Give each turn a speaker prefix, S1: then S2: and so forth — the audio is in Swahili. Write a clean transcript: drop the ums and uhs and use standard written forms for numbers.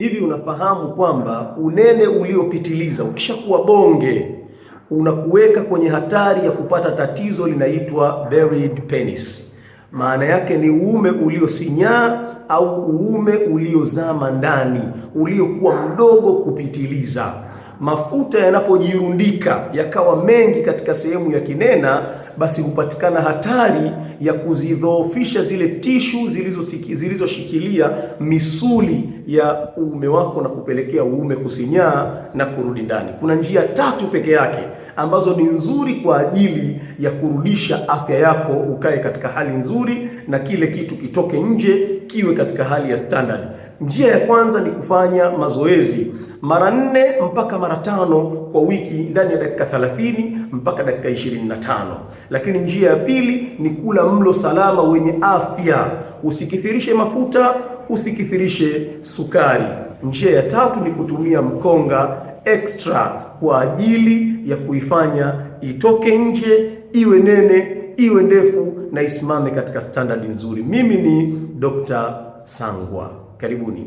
S1: Hivi unafahamu kwamba unene uliopitiliza ukishakuwa bonge unakuweka kwenye hatari ya kupata tatizo linaitwa buried penis. Maana yake ni uume uliosinyaa au uume uliozama ndani, uliokuwa mdogo kupitiliza. Mafuta yanapojirundika yakawa mengi katika sehemu ya kinena, basi hupatikana hatari ya kuzidhoofisha zile tishu zilizoshikilia misuli ya uume wako na kupelekea uume kusinyaa na kurudi ndani. Kuna njia tatu peke yake ambazo ni nzuri kwa ajili ya kurudisha afya yako ukae katika hali nzuri na kile kitu kitoke nje kiwe katika hali ya standard. Njia ya kwanza ni kufanya mazoezi mara 4 mpaka mara 5 kwa wiki ndani ya dakika 30 mpaka dakika 25. Lakini njia ya pili ni kula mlo salama wenye afya. Usikithirishe mafuta, usikithirishe sukari. Njia ya tatu ni kutumia mkonga extra kwa ajili ya kuifanya itoke nje, iwe nene, iwe ndefu na isimame katika standard nzuri. Mimi ni Dr. Sangwa. Karibuni.